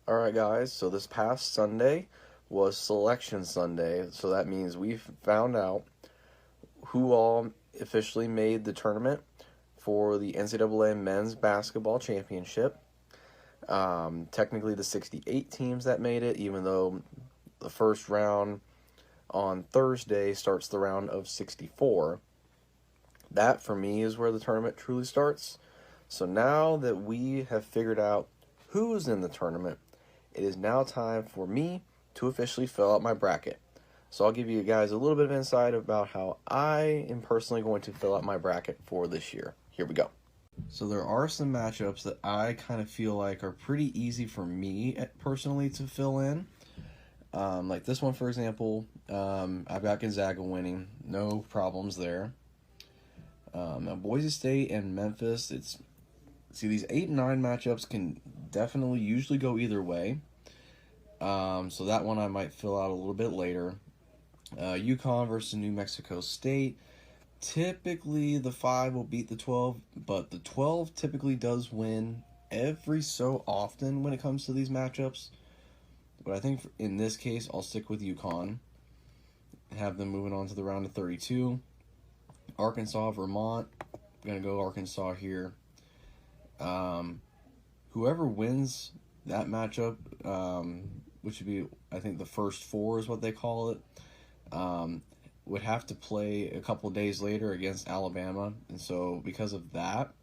Alright, guys, so this past Sunday was Selection Sunday, so that means we found out who all officially made the tournament for the NCAA Men's Basketball Championship. Technically, the 68 teams that made it, even though the first round on Thursday starts the round of 64. That, for me, is where the tournament truly starts. So now that we have figured out who's in the tournament, it is now time for me to officially fill out my bracket. So I'll give you guys a little bit of insight about how I am personally going to fill out my bracket for this year. Here we go. So there are some matchups that I kind of feel like are pretty easy for me personally to fill in. Like this one, for example, I've got Gonzaga winning. No problems there. Now Boise State and Memphis, these 8 and 9 matchups can definitely usually go either way. So that one I might fill out a little bit later. UConn versus New Mexico State. Typically the 5 will beat the 12, but the 12 typically does win every so often when it comes to these matchups. But I think in this case, I'll stick with UConn. Have them moving on to the round of 32. Arkansas, Vermont. I'm going to go Arkansas here. Whoever wins that matchup, which would be, I think, the first 4 is what they call it, would have to play a couple days later against Alabama. And so because of that,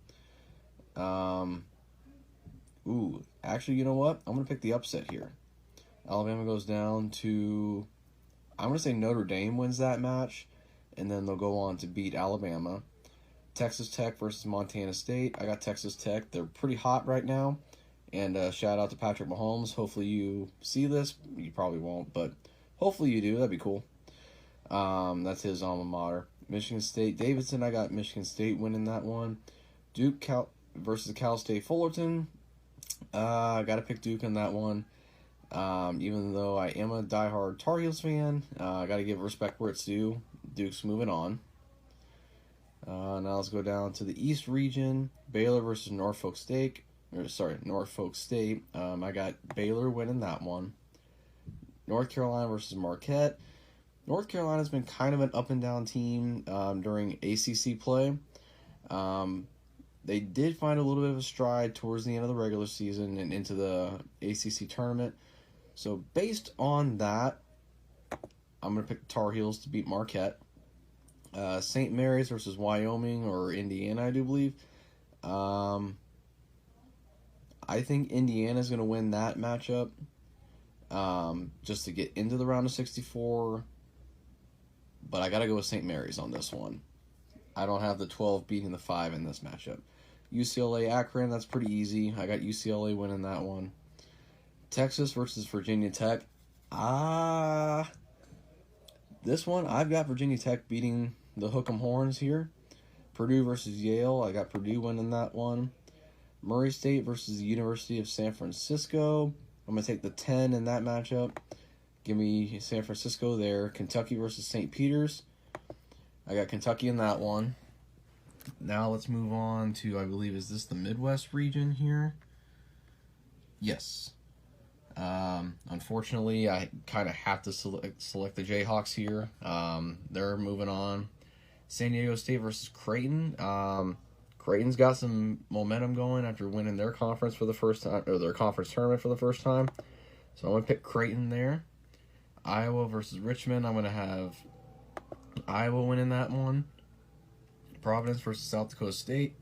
actually, you know what? I'm going to pick the upset here. Alabama goes down to, I'm going to say Notre Dame wins that match, and then they'll go on to beat Alabama. Texas Tech versus Montana State. I got Texas Tech. They're pretty hot right now. And shout out to Patrick Mahomes. Hopefully you see this. You probably won't, but hopefully you do. That'd be cool. That's his alma mater. Michigan State Davidson. I got Michigan State winning that one. Duke versus Cal State Fullerton. I got to pick Duke in that one. Even though I am a diehard Tar Heels fan, I got to give respect where it's due. Duke's moving on. Now let's go down to the East region. Baylor versus Norfolk State. I got Baylor winning that one. North Carolina versus Marquette. North Carolina's been kind of an up and down team during ACC play. They did find a little bit of a stride towards the end of the regular season and into the ACC tournament. So based on that, I'm going to pick Tar Heels to beat Marquette. St. Mary's versus Wyoming or Indiana, I do believe. I think Indiana's going to win that matchup just to get into the round of 64. But I got to go with St. Mary's on this one. I don't have the 12 beating the 5 in this matchup. UCLA Akron, that's pretty easy. I got UCLA winning that one. Texas versus Virginia Tech. This one, I've got Virginia Tech beating the Hook'em Horns here. Purdue versus Yale. I got Purdue winning that one. Murray State versus the University of San Francisco. I'm going to take the 10 in that matchup. Give me San Francisco there. Kentucky versus St. Peter's. I got Kentucky in that one. Now let's move on to, I believe, is this the Midwest region here? Yes. Unfortunately, I kind of have to select the Jayhawks here. They're moving on. San Diego State versus Creighton. Creighton's got some momentum going after winning their conference for the first time, or their conference tournament for the first time. So I'm going to pick Creighton there. Iowa versus Richmond. I'm going to have Iowa winning that one. Providence versus South Dakota State.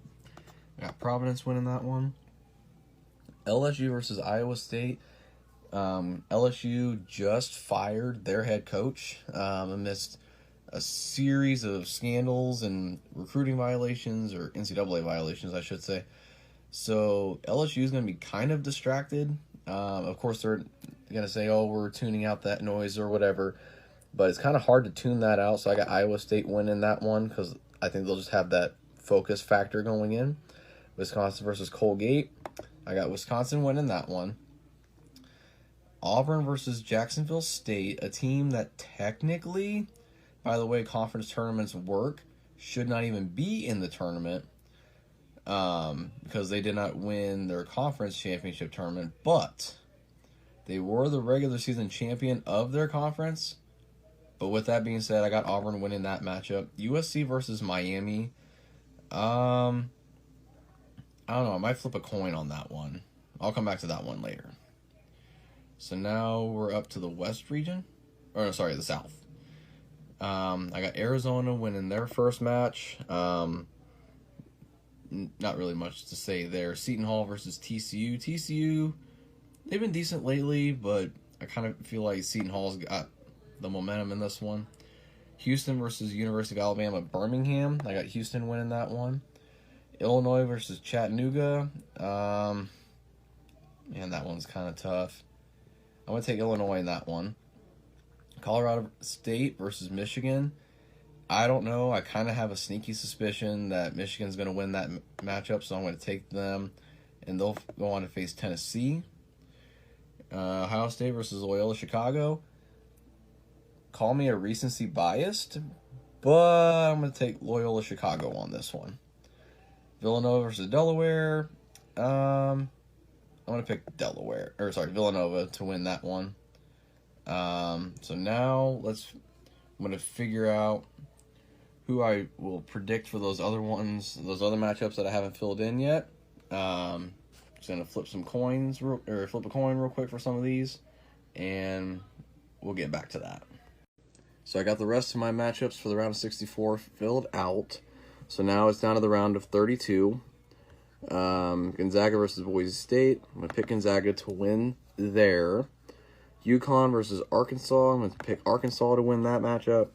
I got Providence winning that one. LSU versus Iowa State. LSU just fired their head coach amidst a series of scandals and recruiting violations, or NCAA violations, I should say. So LSU is going to be kind of distracted. Of course, they're going to say, oh, we're tuning out that noise or whatever. But it's kind of hard to tune that out. So I got Iowa State winning that one because I think they'll just have that focus factor going in. Wisconsin versus Colgate. I got Wisconsin winning that one. Auburn versus Jacksonville State, a team that technically, by the way conference tournaments work, should not even be in the tournament because they did not win their conference championship tournament. But They were the regular season champion of their conference. But with that being said, I got Auburn winning that matchup. USC versus Miami. I don't know. I might flip a coin on that one. I'll come back to that one later. So now we're up to the West region. Or, no, sorry, the South. I got Arizona winning their first match. Not really much to say there. Seton Hall versus TCU. TCU, they've been decent lately, but I kind of feel like Seton Hall's got the momentum in this one. Houston versus University of Alabama Birmingham. I got Houston winning that one. Illinois versus Chattanooga. Man, that one's kind of tough. I'm going to take Illinois in that one. Colorado State versus Michigan. I don't know. I kind of have a sneaky suspicion that Michigan's going to win that matchup, so I'm going to take them, and they'll go on to face Tennessee. Ohio State versus Loyola Chicago. Call me a recency biased, but I'm going to take Loyola Chicago on this one. Villanova versus Delaware. I'm going to pick Villanova to win that one. So now I'm going to figure out who I will predict for those other ones, those other matchups that I haven't filled in yet. Just going to flip a coin real quick for some of these, and we'll get back to that. So I got the rest of my matchups for the round of 64 filled out. So now it's down to the round of 32. Gonzaga versus Boise State. I'm going to pick Gonzaga to win there. UConn versus Arkansas. I'm going to pick Arkansas to win that matchup.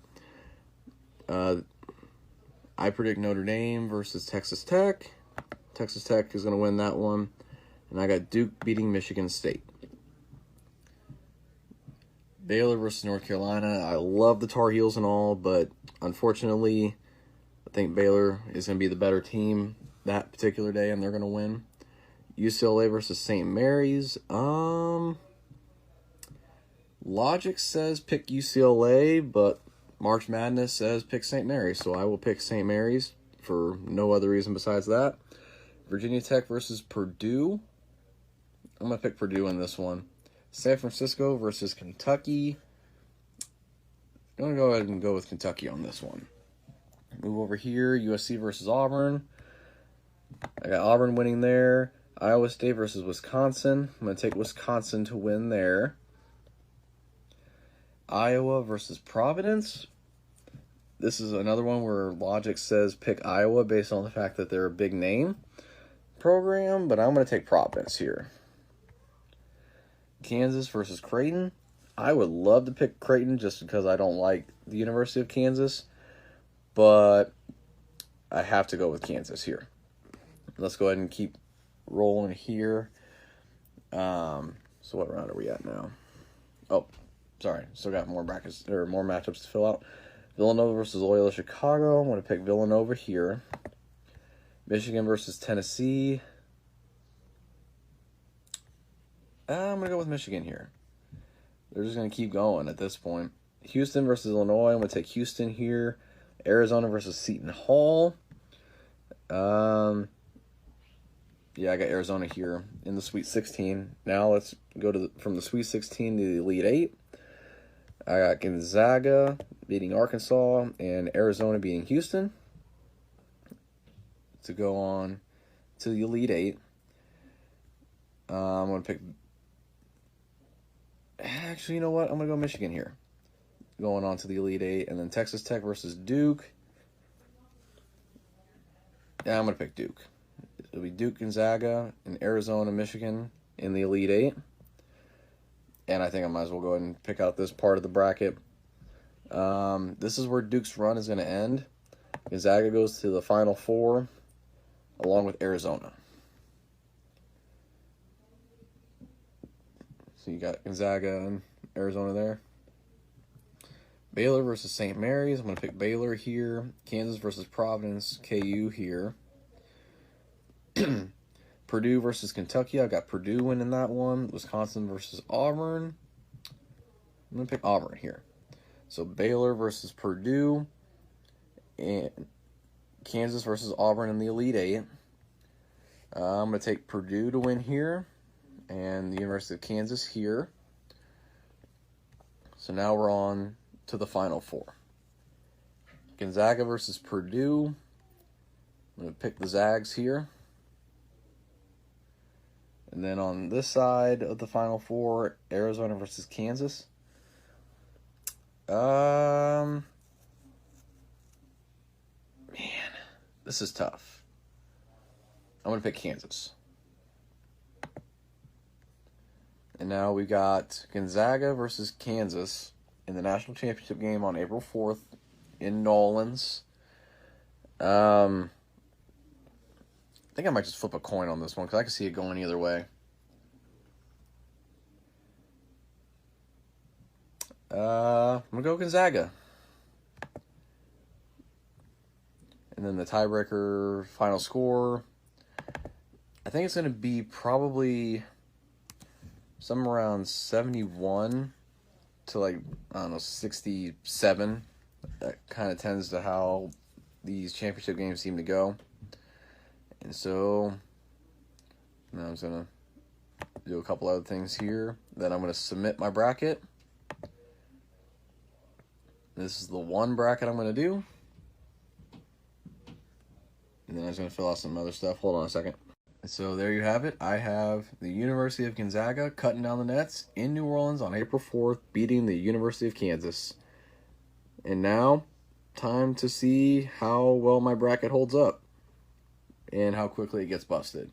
I predict Notre Dame versus Texas Tech. Texas Tech is going to win that one. And I got Duke beating Michigan State. Baylor versus North Carolina. I love the Tar Heels and all, but unfortunately, I think Baylor is going to be the better team that particular day, and they're going to win. UCLA versus St. Mary's. Logic says pick UCLA, but March Madness says pick St. Mary's, so I will pick St. Mary's for no other reason besides that. Virginia Tech versus Purdue. I'm going to pick Purdue in this one. San Francisco versus Kentucky. I'm going to go ahead and go with Kentucky on this one. Move over here. USC versus Auburn. I got Auburn winning there. Iowa State versus Wisconsin. I'm going to take Wisconsin to win there. Iowa versus Providence. This is another one where logic says pick Iowa based on the fact that they're a big name program, but I'm going to take Providence here. Kansas versus Creighton. I would love to pick Creighton just because I don't like the University of Kansas, but I have to go with Kansas here. Let's go ahead and keep rolling here. So what round are we at now? Oh, sorry. Still got more brackets or more matchups to fill out. Villanova versus Loyola Chicago. I'm going to pick Villanova here. Michigan versus Tennessee. I'm going to go with Michigan here. They're just going to keep going at this point. Houston versus Illinois. I'm going to take Houston here. Arizona versus Seton Hall. Yeah, I got Arizona here in the Sweet 16. Now let's go from the Sweet 16 to the Elite 8. I got Gonzaga beating Arkansas and Arizona beating Houston to go on to the Elite 8. I'm going to pick... Actually, you know what? I'm going to go Michigan here. Going on to the Elite 8. And then Texas Tech versus Duke. Yeah, I'm going to pick Duke. It'll be Duke, Gonzaga, and Arizona, Michigan in the Elite 8. And I think I might as well go ahead and pick out this part of the bracket. This is where Duke's run is going to end. Gonzaga goes to the Final Four along with Arizona. So you got Gonzaga and Arizona there. Baylor versus St. Mary's. I'm going to pick Baylor here. Kansas versus Providence. KU here. Purdue versus Kentucky. I got Purdue winning that one. Wisconsin versus Auburn. I'm going to pick Auburn here. So Baylor versus Purdue. And Kansas versus Auburn in the Elite 8. I'm going to take Purdue to win here. And the University of Kansas here. So now we're on to the Final Four. Gonzaga versus Purdue. I'm going to pick the Zags here. And then on this side of the Final Four, Arizona versus Kansas. Man, this is tough. I'm going to pick Kansas. And now we got Gonzaga versus Kansas in the national championship game on April 4th in Nolans. I think I might just flip a coin on this one because I can see it going either way. I'm going to go Gonzaga. And then the tiebreaker final score, I think it's going to be probably somewhere around 71 to 67. That kind of tends to how these championship games seem to go. And so now I'm just going to do a couple other things here. Then I'm going to submit my bracket. This is the one bracket I'm going to do. And then I'm just going to fill out some other stuff. Hold on a second. So there you have it. I have the University of Gonzaga cutting down the nets in New Orleans on April 4th, beating the University of Kansas. And now, time to see how well my bracket holds up and how quickly it gets busted.